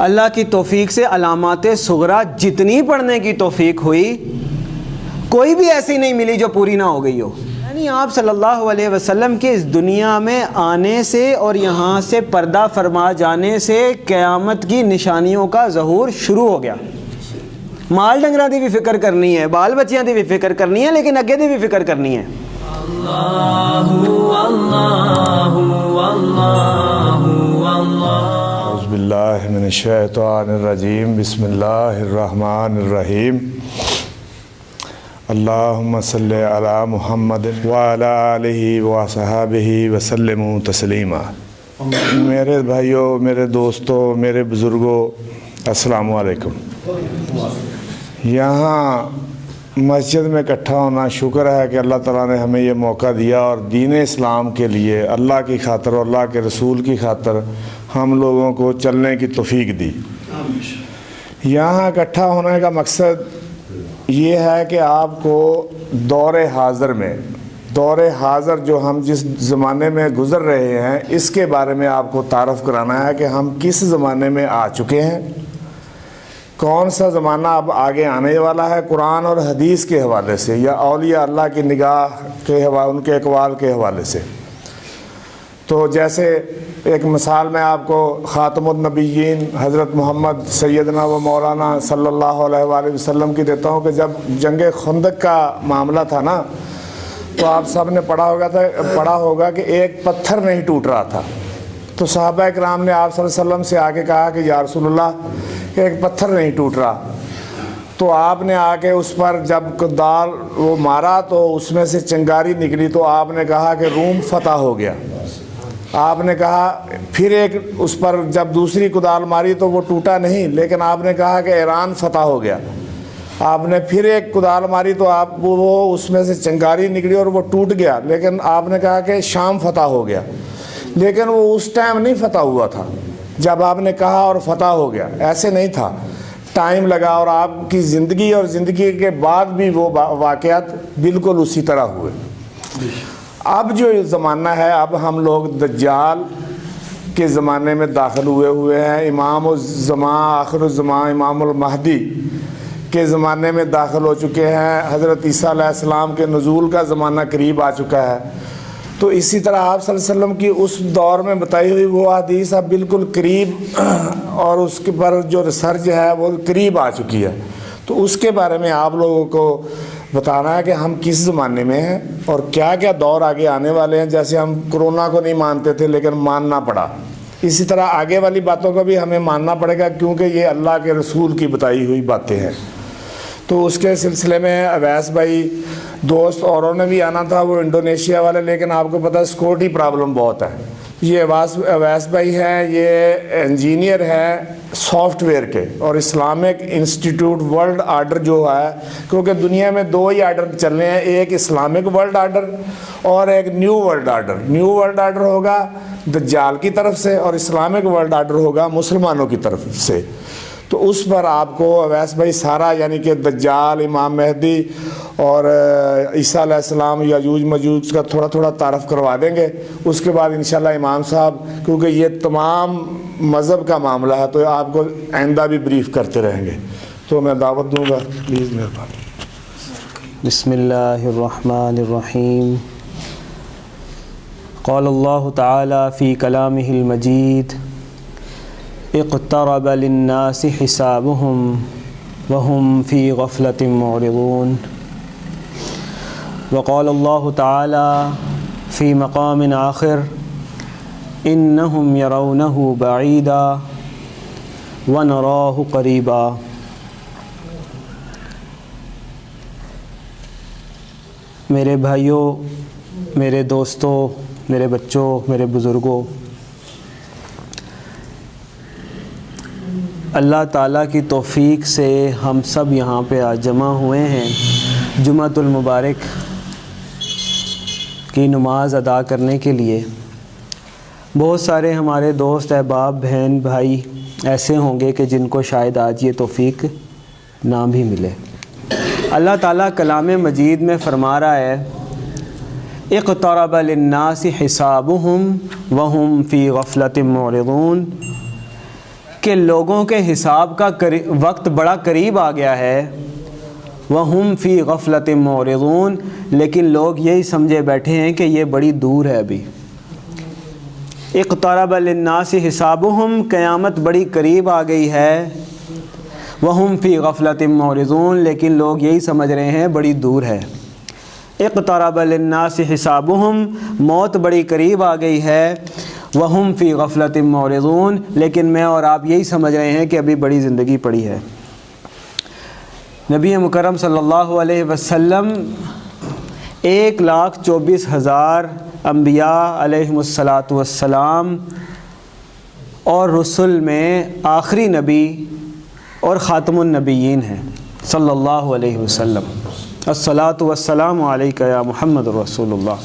اللہ کی توفیق سے علامات صغرا جتنی پڑھنے کی توفیق ہوئی کوئی بھی ایسی نہیں ملی جو پوری نہ ہو گئی ہو. یعنی آپ صلی اللہ علیہ وسلم کے اس دنیا میں آنے سے اور یہاں سے پردہ فرما جانے سے قیامت کی نشانیوں کا ظہور شروع ہو گیا. مال ڈنگراں دی بھی فکر کرنی ہے, بال بچیاں دی بھی فکر کرنی ہے, لیکن اگے دی بھی فکر کرنی ہے. اعوذ باللہ من الشیطان الرجیم. بسم اللہ الرحمن الرحیم. اللہم صلی علی محمد وعلی آلہ وصحابہ وسلم تسلیما. میرے بھائیوں, میرے دوستوں, میرے بزرگوں, السلام علیکم. یہاں مسجد میں اکٹھا ہونا شکر ہے کہ اللہ تعالیٰ نے ہمیں یہ موقع دیا اور دین اسلام کے لیے اللہ کی خاطر اور اللہ کے رسول کی خاطر ہم لوگوں کو چلنے کی توفیق دی. یہاں اکٹھا ہونے کا مقصد یہ ہے کہ آپ کو دور حاضر میں, دور حاضر جو ہم جس زمانے میں گزر رہے ہیں اس کے بارے میں آپ کو تعارف کرانا ہے کہ ہم کس زمانے میں آ چکے ہیں, کون سا زمانہ اب آگے آنے والا ہے قرآن اور حدیث کے حوالے سے یا اولیاء اللہ کی نگاہ کے ان کے اقوال کے حوالے سے. تو جیسے ایک مثال میں آپ کو خاتم النبیین حضرت محمد سیدنا و مولانا صلی اللہ علیہ وآلہ وسلم کی دیتا ہوں کہ جب جنگ خندق کا معاملہ تھا نا, تو آپ سب نے پڑھا ہوگا کہ ایک پتھر نہیں ٹوٹ رہا تھا. تو صحابہ کرام نے آپ صلی اللہ علیہ وسلم سے آ کے کہا کہ یا رسول اللہ ایک پتھر نہیں ٹوٹ رہا. تو آپ نے آ کے اس پر جب کدال وہ مارا تو اس میں سے چنگاری نکلی, تو آپ نے کہا کہ روم فتح ہو گیا. آپ نے کہا پھر ایک اس پر جب دوسری کدال ماری تو وہ ٹوٹا نہیں, لیکن آپ نے کہا کہ ایران فتح ہو گیا. آپ نے پھر ایک کدال ماری تو وہ اس میں سے چنگاری نکلی اور وہ ٹوٹ گیا, لیکن آپ نے کہا کہ شام فتح ہو گیا. لیکن وہ اس ٹائم نہیں فتح ہوا تھا جب آپ نے کہا اور فتح ہو گیا, ایسے نہیں تھا, ٹائم لگا. اور آپ کی زندگی اور زندگی کے بعد بھی وہ واقعات بالکل اسی طرح ہوئے. اب جو زمانہ ہے, اب ہم لوگ دجال کے زمانے میں داخل ہوئے ہیں. امام الزمان آخر الزمان امام المہدی کے زمانے میں داخل ہو چکے ہیں. حضرت عیسیٰ علیہ السلام کے نزول کا زمانہ قریب آ چکا ہے. تو اسی طرح آپ صلی اللہ علیہ وسلم کی اس دور میں بتائی ہوئی وہ حدیث اب بالکل قریب اور اس کے پر جو ریسرچ ہے وہ قریب آ چکی ہے. تو اس کے بارے میں آپ لوگوں کو بتانا ہے کہ ہم کس زمانے میں ہیں اور کیا کیا دور آگے آنے والے ہیں. جیسے ہم کرونا کو نہیں مانتے تھے لیکن ماننا پڑا, اسی طرح آگے والی باتوں کو بھی ہمیں ماننا پڑے گا کیونکہ یہ اللہ کے رسول کی بتائی ہوئی باتیں ہیں. تو اس کے سلسلے میں اویس بھائی دوست اوروں نے بھی آنا تھا, وہ انڈونیشیا والے, لیکن آپ کو پتہ ہے سیکورٹی پرابلم بہت ہے. یہ اویس بھائی ہیں, یہ انجینئر ہیں سافٹ ویئر کے, اور اسلامک انسٹیٹیوٹ ورلڈ آرڈر جو ہے, کیونکہ دنیا میں دو ہی آرڈر چل رہے ہیں, ایک اسلامک ورلڈ آرڈر اور ایک new world order. New world order ہوگا دجال کی طرف سے اور اسلامک ورلڈ آرڈر ہوگا مسلمانوں کی طرف سے. تو اس پر آپ کو اویس بھائی سارا یعنی کہ دجال, امام مہدی اور عیسیٰ علیہ السلام, یاجوج ماجوج کا تھوڑا تھوڑا تعارف کروا دیں گے. اس کے بعد انشاءاللہ امام صاحب, کیونکہ یہ تمام مذہب کا معاملہ ہے تو آپ کو آئندہ بھی بریف کرتے رہیں گے. تو میں دعوت دوں گا, پلیز مہربانی. بسم اللہ الرحمن الرحیم. قال اللہ تعالی فی کلامہ المجید اقترب للناس حسابهم وهم في غفلة معرضون. وقال الله تعالى في مقام آخر إنهم يرونه بعيدا ونراه قريبا. میرے بھائیوں, میرے دوستوں, میرے بچوں, میرے بزرگوں, اللہ تعالیٰ کی توفیق سے ہم سب یہاں پہ آج جمع ہوئے ہیں جمعۃ المبارک کی نماز ادا کرنے کے لیے. بہت سارے ہمارے دوست احباب, بہن بھائی ایسے ہوں گے کہ جن کو شاید آج یہ توفیق نہ بھی ملے. اللہ تعالیٰ کلام مجید میں فرما رہا ہے اقترب للناس حسابهم وهم فی غفلۃ معرضون. کہ لوگوں کے حساب کا وقت بڑا قریب آ گیا ہے، وَهُمْ فِي غَفْلَةٍ مُعْرِضُونَ، لیکن لوگ یہی سمجھے بیٹھے ہیں کہ یہ بڑی دور ہے ابھی۔ اقترب للناس حسابهم، قیامت بڑی قریب آ گئی ہے، وَهُمْ فِي غَفْلَةٍ مُعْرِضُونَ، لیکن لوگ یہی سمجھ رہے ہیں بڑی دور ہے۔ اقترب للناس حسابهم، موت بڑی قریب آ گئی ہے، وَهُمْ فِي غَفْلَةٍ مُعْرِضُونَ، لیکن میں اور آپ یہی سمجھ رہے ہیں کہ ابھی بڑی زندگی پڑی ہے۔ نبی مکرم صلی اللہ علیہ وسلم 1,24,000 انبیاء علیہم السلام اور رسل میں آخری نبی اور خاتم النبیین ہیں صلی اللہ علیہ وسلم۔ الصلاۃ والسلام علیک یا محمد رسول اللہ۔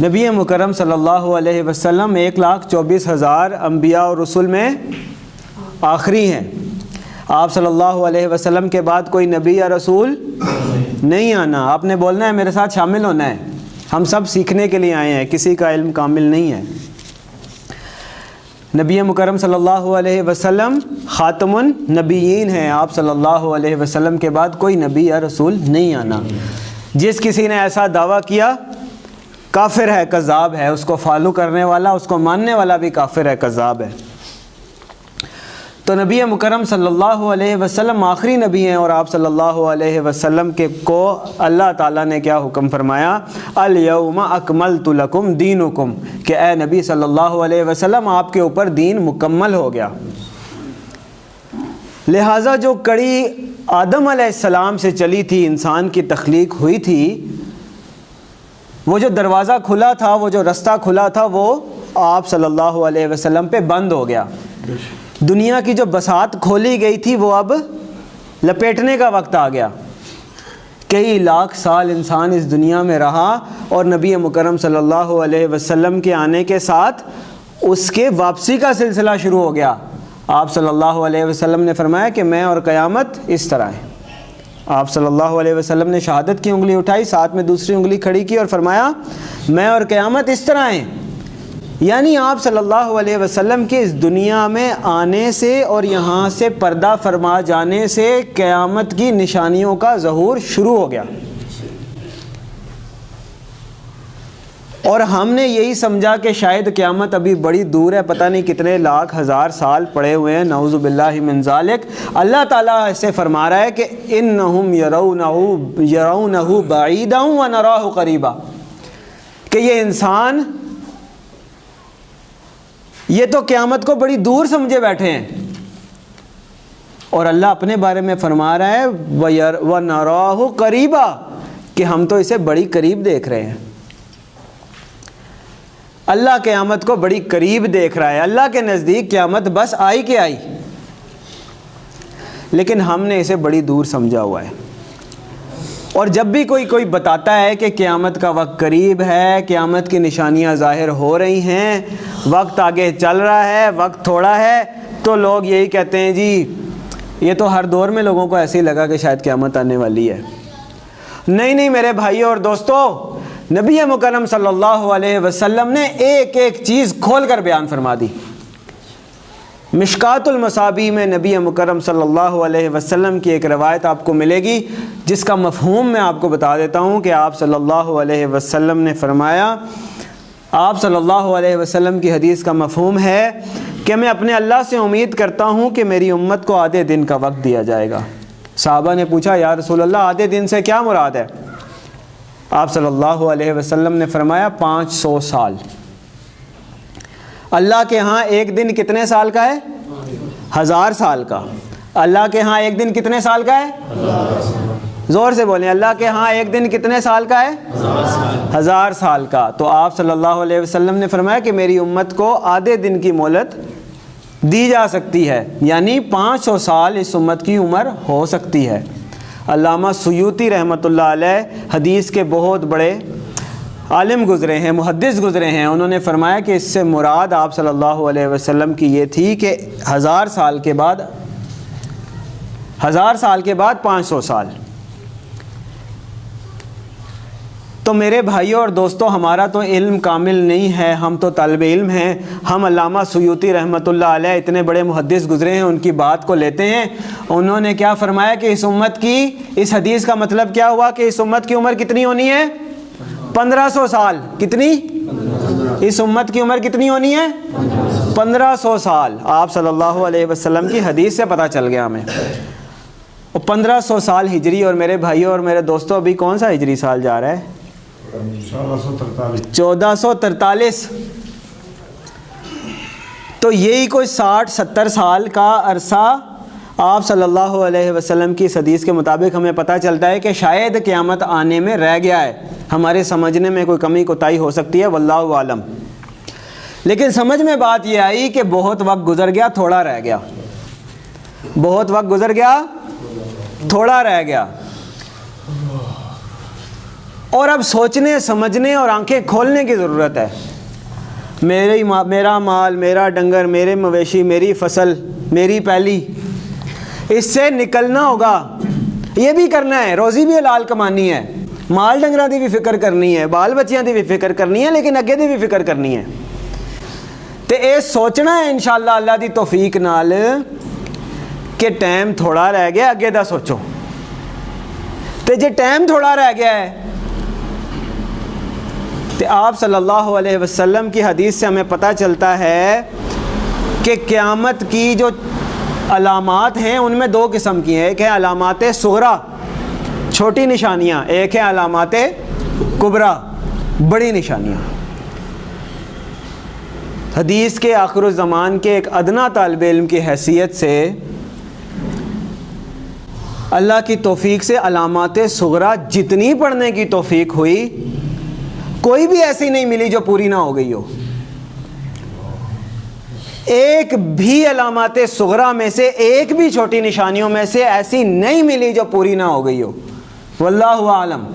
نبی مکرم صلی اللہ علیہ وسلم 1,24,000 انبیاء اور رسل میں آخری ہیں۔ آپ صلی اللہ علیہ وسلم کے بعد کوئی نبی یا رسول نہیں آنا۔ آپ نے بولنا ہے میرے ساتھ شامل ہونا ہے، ہم سب سیکھنے کے لیے آئے ہیں، کسی کا علم کامل نہیں ہے۔ نبی مکرم صلی اللہ علیہ وسلم خاتم النبیین ہیں، آپ صلی اللہ علیہ وسلم کے بعد کوئی نبی یا رسول نہیں آنا۔ جس کسی نے ایسا دعویٰ کیا کافر ہے، کذاب ہے، اس کو فالو کرنے والا، اس کو ماننے والا بھی کافر ہے، کذاب ہے۔ تو نبی مکرم صلی اللہ علیہ وسلم آخری نبی ہیں، اور آپ صلی اللہ علیہ وسلم کو اللہ تعالیٰ نے کیا حکم فرمایا؟ الیوم اکملت لکم دینکم، کہ اے نبی صلی اللہ علیہ وسلم آپ کے اوپر دین مکمل ہو گیا۔ لہٰذا جو کڑی آدم علیہ السلام سے چلی تھی، انسان کی تخلیق ہوئی تھی، وہ جو دروازہ کھلا تھا، وہ جو رستہ کھلا تھا، وہ آپ صلی اللہ علیہ وسلم پہ بند ہو گیا۔ دنیا کی جو بساط کھولی گئی تھی وہ اب لپیٹنے کا وقت آ گیا۔ کئی لاکھ سال انسان اس دنیا میں رہا، اور نبی مکرم صلی اللہ علیہ وسلم کے آنے کے ساتھ اس کے واپسی کا سلسلہ شروع ہو گیا۔ آپ صلی اللہ علیہ وسلم نے فرمایا کہ میں اور قیامت اس طرح ہے۔ آپ صلی اللہ علیہ وسلم نے شہادت کی انگلی اٹھائی، ساتھ میں دوسری انگلی کھڑی کی اور فرمایا میں اور قیامت اس طرح ہیں۔ یعنی آپ صلی اللہ علیہ وسلم کے اس دنیا میں آنے سے اور یہاں سے پردہ فرما جانے سے قیامت کی نشانیوں کا ظہور شروع ہو گیا، اور ہم نے یہی سمجھا کہ شاید قیامت ابھی بڑی دور ہے، پتہ نہیں کتنے لاکھ ہزار سال پڑے ہوئے ہیں، نعوذ باللہ من ذالک۔ اللہ تعالیٰ ایسے فرما رہا ہے کہ انہم یرونہ بعیدا ونراہ قریبا، کہ یہ انسان یہ تو قیامت کو بڑی دور سمجھے بیٹھے ہیں، اور اللہ اپنے بارے میں فرما رہا ہے وَنَرَاهُ قَرِيبًا، کہ ہم تو اسے بڑی قریب دیکھ رہے ہیں۔ اللہ قیامت کو بڑی قریب دیکھ رہا ہے، اللہ کے نزدیک قیامت بس آئی کہ آئی، لیکن ہم نے اسے بڑی دور سمجھا ہوا ہے۔ اور جب بھی کوئی بتاتا ہے کہ قیامت کا وقت قریب ہے، قیامت کی نشانیاں ظاہر ہو رہی ہیں، وقت آگے چل رہا ہے، وقت تھوڑا ہے، تو لوگ یہی کہتے ہیں جی یہ تو ہر دور میں لوگوں کو ایسے ہی لگا کہ شاید قیامت آنے والی ہے۔ نہیں میرے بھائیوں اور دوستو، نبی مکرم صلی اللہ علیہ وسلم نے ایک ایک چیز کھول کر بیان فرما دی۔ مشکات المصابیح میں نبی مکرم صلی اللہ علیہ وسلم کی ایک روایت آپ کو ملے گی، جس کا مفہوم میں آپ کو بتا دیتا ہوں کہ آپ صلی اللہ علیہ وسلم نے فرمایا، آپ صلی اللہ علیہ وسلم کی حدیث کا مفہوم ہے کہ میں اپنے اللہ سے امید کرتا ہوں کہ میری امت کو آدھے دن کا وقت دیا جائے گا۔ صحابہ نے پوچھا یا رسول اللہ آدھے دن سے کیا مراد ہے؟ آپ صلی اللہ علیہ وسلم نے فرمایا 500 سال۔ اللہ کے ہاں ایک دن کتنے سال کا ہے؟ 1000 سال کا۔ اللہ کے ہاں ایک دن کتنے سال کا ہے؟ زور سے بولیں، اللہ کے ہاں ایک دن کتنے سال کا ہے؟ 1000 سال کا۔ تو آپ صلی اللہ علیہ وسلم نے فرمایا کہ میری امت کو آدھے دن کی مہلت دی جا سکتی ہے، یعنی 500 سال اس امت کی عمر ہو سکتی ہے۔ علامہ سیوطی رحمۃ اللہ علیہ حدیث کے بہت بڑے عالم گزرے ہیں، محدث گزرے ہیں، انہوں نے فرمایا کہ اس سے مراد آپ صلی اللہ علیہ وسلم کی یہ تھی کہ 1000 سال کے بعد 500 سال۔ تو میرے بھائیوں اور دوستوں، ہمارا تو علم کامل نہیں ہے، ہم تو طالب علم ہیں۔ ہم علامہ سیوطی رحمۃ اللہ علیہ اتنے بڑے محدث گزرے ہیں، ان کی بات کو لیتے ہیں۔ انہوں نے کیا فرمایا کہ اس امت کی، اس حدیث کا مطلب کیا ہوا کہ اس امت کی عمر کتنی ہونی ہے؟ 1500 سال۔ کتنی؟ اس امت کی عمر کتنی ہونی ہے؟ 1500 سال۔ آپ صلی اللہ علیہ وسلم کی حدیث سے پتہ چل گیا ہمیں۔ 1500 سال ہجری، اور میرے بھائیوں اور میرے دوستوں ابھی کون سا ہجری سال جا رہا ہے؟ 1443۔ تو یہی کوئی 60-70 سال کا عرصہ آپ صلی اللہ علیہ وسلم کی اس حدیث کے مطابق ہمیں پتہ چلتا ہے کہ شاید قیامت آنے میں رہ گیا ہے۔ ہمارے سمجھنے میں کوئی کمی کوتاہی ہو سکتی ہے، واللہ عالم۔ لیکن سمجھ میں بات یہ آئی کہ بہت وقت گزر گیا، تھوڑا رہ گیا۔ بہت وقت گزر گیا، تھوڑا رہ گیا۔ اور اب سوچنے، سمجھنے اور آنکھیں کھولنے کی ضرورت ہے۔ میرا مال، میرا ڈنگر، میرے مویشی، میری فصل، میری پیلی، اس سے نکلنا ہوگا۔ یہ بھی کرنا ہے، روزی بھی حلال کمانی ہے، مال ڈنگراں دی بھی فکر کرنی ہے، بال بچیاں دی بھی فکر کرنی ہے، لیکن اگے دی بھی فکر کرنی ہے۔ تے اے سوچنا ہے انشاءاللہ اللہ دی توفیق نال کہ ٹائم تھوڑا رہ گیا، اگے دا سوچو۔ تے جے ٹائم تھوڑا رہ گیا ہے تے آپ صلی اللہ علیہ وسلم کی حدیث سے ہمیں پتہ چلتا ہے کہ قیامت کی جو علامات ہیں ان میں دو قسم کی ہیں۔ ایک ہے علامات صغریٰ، چھوٹی نشانیاں، ایک ہے علامات کبریٰ، بڑی نشانیاں۔ حدیث کے آخر الزمان کے ایک ادنا طالب علم کی حیثیت سے اللہ کی توفیق سے علامات صغریٰ جتنی پڑھنے کی توفیق ہوئی، کوئی بھی ایسی نہیں ملی جو پوری نہ ہو گئی ہو۔ ایک بھی علامات صغریٰ میں سے، ایک بھی چھوٹی نشانیوں میں سے ایسی نہیں ملی جو پوری نہ ہو گئی ہو، واللہ عالم۔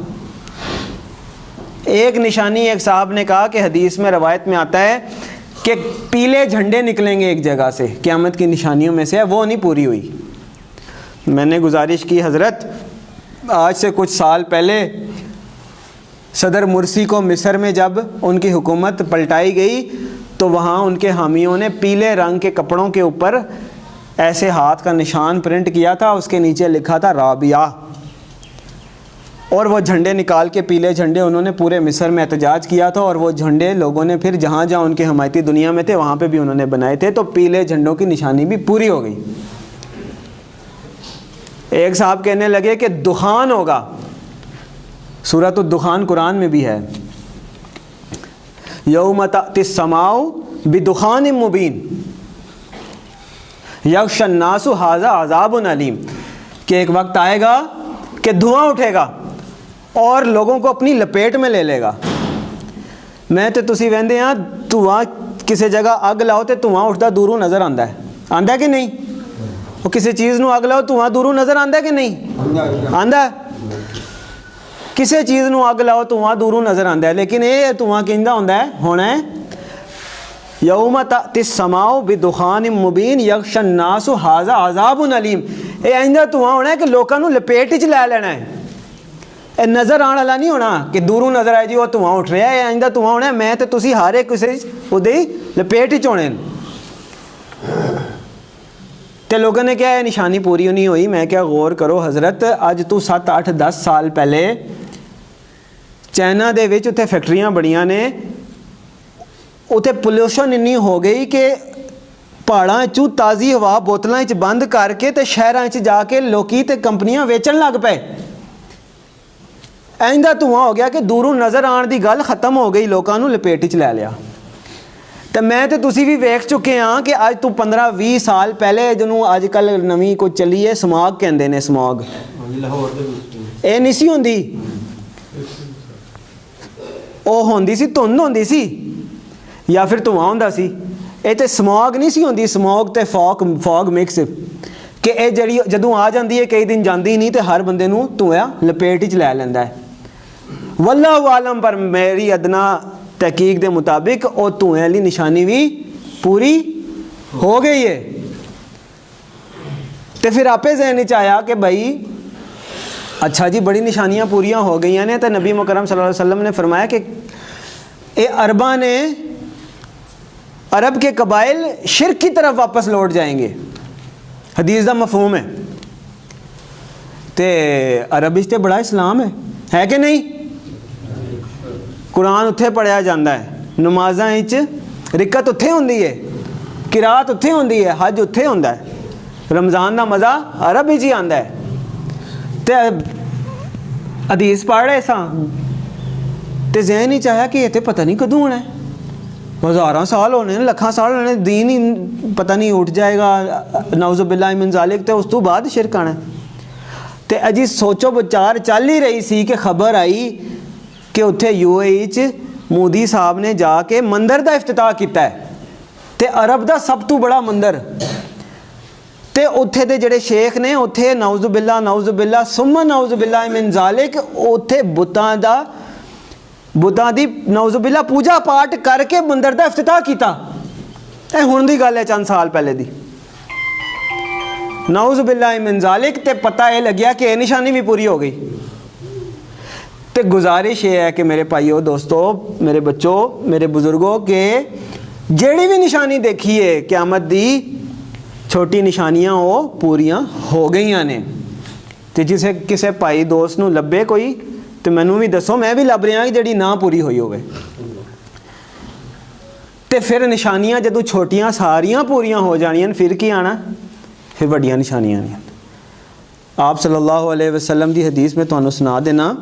ایک نشانی، ایک صاحب نے کہا کہ حدیث میں روایت میں آتا ہے کہ پیلے جھنڈے نکلیں گے ایک جگہ سے، قیامت کی نشانیوں میں سے، وہ نہیں پوری ہوئی۔ میں نے گزارش کی، حضرت آج سے کچھ سال پہلے صدر مرسی کو مصر میں جب ان کی حکومت پلٹائی گئی تو وہاں ان کے حامیوں نے پیلے رنگ کے کپڑوں کے اوپر ایسے ہاتھ کا نشان پرنٹ کیا تھا، اس کے نیچے لکھا تھا رابعہ، اور وہ جھنڈے نکال کے، پیلے جھنڈے انہوں نے پورے مصر میں احتجاج کیا تھا، اور وہ جھنڈے لوگوں نے پھر جہاں جہاں ان کے حمایتی دنیا میں تھے وہاں پہ بھی انہوں نے بنائے تھے، تو پیلے جھنڈوں کی نشانی بھی پوری ہو گئی۔ ایک صاحب کہنے لگے کہ دخان ہوگا، سورۃ الدخان قرآن میں بھی ہے، یوم تأتی السماء بدخان مبین یغشی الناس ھذا عذاب علیم، کہ ایک وقت آئے گا کہ دھواں اٹھے گا اور لوگوں کو اپنی لپیٹ میں لے لے گا۔ میں تے تسی ویندے ہاں دھواں کسی جگہ اگ لاؤ تے دھواں اٹھتا دوروں نظر آندا ہے کہ نہیں؟ وہ کسی چیز نو اگ لاؤ دھواں دوروں نظر آندا ہے کہ نہیں؟ آندا ہے۔ کسی چیز نو اگ لاؤ دھواں دوروں نظر آندا ہے، لیکن یہ دھواں کیندا ہوندا ہے، ہونا ہے یوم تأتی السماء بدخان مبین یغشی الناس ھذا عذاب علیم۔ یہ آئندہ دھواں ہونا ہے کہ لوکاں نو لپیٹ وچ لے لینا ہے، یہ نظر آنے والا نہیں ہونا کہ دوروں نظر آئے جی وہ دھواں اٹھ رہا ہے۔ یہ آئندہ دھواں ہونا ہے میں تے تسی ہر ایک کسی اودے لپیٹ وچ ہونے۔ تے لوگوں نے کیا ہے نشانی پوری نہیں ہوئی۔ میں کیا غور کرو حضرت، اج تو 7 8 10 سال پہلے چائنا دے وچ اتنے فیکٹریاں بڑیاں نے، اتنے پولوشن انی ہو گئی کہ پہاڑاں چوں تازی ہوا بوتلاں وچ بند کر کے تے شہراں وچ جا کے لوکی تے کمپنیاں ویچن لگ پے۔ آئندہ دھواں ہو گیا کہ دوروں نظر آن دی گل ختم ہو گئی، لوکاں نوں لپیٹ وچ لے لیا۔ تو میں تے تسی بھی ویکھ چکے ہاں کہ اج تو 15 20 سال پہلے جنوں اج کل نویں کوئی چلی ہے سماگ کہندے نے، سماگ اے نہیں سی ہوندی، او ہوندی سی دھند ہوندی سی یا پھر دھواں ہوندا سی، اے تے سماگ نہیں سی ہوندی، سماگ تے فاگ مکس، کہ اے جڑی جدوں آ جاندی ہے کئی دن جاندی نہیں تے ہر بندے نوں دھواں لپیٹ وچ لے لیندا ہے۔ واللہ عالم، پر میری ادنا تحقیق دے مطابق او دھوئیں والی نشانی بھی پوری ہو گئی ہے۔ تے پھر آپے ذہن وچ آیا کہ بھائی اچھا جی بڑی نشانیاں پوریاں ہو گئی ہیں تو نبی مکرم صلی اللہ علیہ وسلم نے فرمایا کہ عرب کے قبائل شرک کی طرف واپس لوٹ جائیں گے. حدیث دا مفہوم ہے تے عرب تے بڑا اسلام ہے کہ نہیں؟ قرآن اتھے پڑھیا جاندہ ہے, نمازاں رکعت اتھے ہوندی ہے, قرات اتھے ہوندی ہے, حج اتھے ہوندا ہے, رمضان دا مزہ عرب ہی آندا ہے. تے حدیث پڑھ رہے ساں تے ذہن ہی چاہیا کہ یہ تے پتہ نہیں کدوں ہونا ہے, ہزاراں سال ہونے لکھاں سال ہونے, دین ہی پتہ نہیں اٹھ جائے گا نعوذ باللہ من ذالک, تے اس تو بعد شرک آنا ہے. تے اجی سوچو بچار چل ہی رہی سی کہ خبر آئی کہ اتھے UAE مودی صاحب نے جا کے مندر دا افتتاح کیتا ہے, تے عرب دا سب تو بڑا مندر, تے اتھے دے جڑے شیخ نے اتھے نعوذ باللہ ثم نعوذ باللہ من ذالک اتھے بتاں دی نعوذ باللہ پوجا پاٹ کر کے مندر دا افتتاح کیتا. اے ہن دی گل ہے چند سال پہلے دی, نعوذ باللہ من ذالک. تے پتہ یہ لگیا کہ یہ نشانی بھی پوری ہو گئی. تے گزارش یہ ہے کہ میرے بھائیو دوستو میرے بچوں میرے بزرگوں کہ جیڑی بھی نشانی دیکھیے قیامت دی چھوٹی نشانیاں وہ پوریاں ہو گئیاں نے. تے جسے کسے بھائی دوست نو لبے کوئی تے مینوں بھی دسو, میں بھی لب رہا کہ جڑی نہ پوری ہوئی ہوئے. تے پھر نشانیاں جدو چھوٹیاں ساریاں پوریاں ہو جانیاں پھر کی آنا, پھر بڑیاں نشانیاں آنیاں. آپ صلی اللہ علیہ وسلم دی حدیث میں تمہیں سنا دینا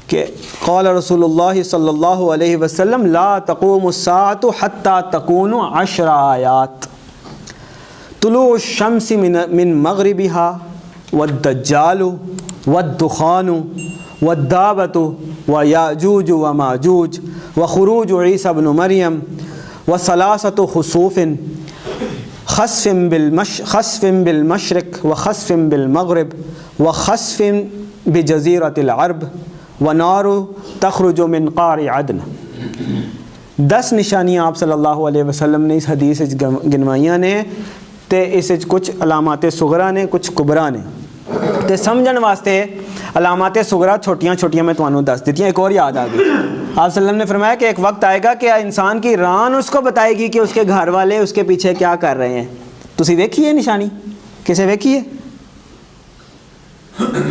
کہ قال رسول اللہ صلی اللہ علیہ وسلم لا تقوم الساعة حتى تكون 10 آیات طلوع الشمس من مغربها والدجال والدخان والدابة ويأجوج وماجوج وخروج عيسى بن مريم وثلاثة خسوف خسف بالمشرق وخسف بالمغرب وخسف بجزيرة العرب ونار تخرج من قار عدن. 10 نشانیاں آپ صلی اللہ علیہ وسلم نے اس حدیث گنوائیاں نے, تے اس کچھ علامات صغرا نے کچھ کبرا نے. تے سمجھن واسطے علامات صغرا چھوٹیاں چھوٹیاں میں تمہیں دس دیتیاں. ایک اور یاد آ گئی, آپ صلی اللہ علیہ وسلم نے فرمایا کہ ایک وقت آئے گا کہ انسان کی ران اس کو بتائے گی کہ اس کے گھر والے اس کے پیچھے کیا کر رہے ہیں. تسی ویکھیے نشانی, کسے ویکھیے,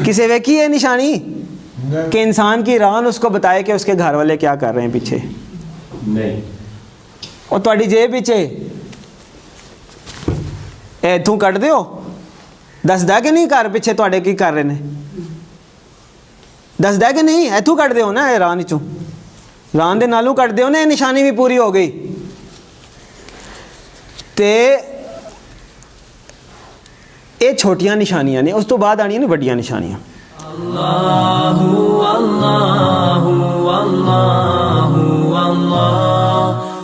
کسے ویکھیے نشانی کہ انسان کی ران اس کو بتائے کہ اس کے گھر والے کیا کر رہے ہیں پیچھے؟ نہیں. اور تہاڈی جیب پیچھے اتوں کٹ دیو دسدا کہ نہیں گھر پیچھے تہاڈے کی کر رہے ہیں, دسدا کہ نہیں؟ اتوں کٹ دیو نا, ران چوں ران دے نالوں کٹ دیو نا, یہ نشانی بھی پوری ہو گئی. تے یہ چھوٹیاں نشانیاں نے, اس تو بعد آنی نے بڑیاں نشانیاں.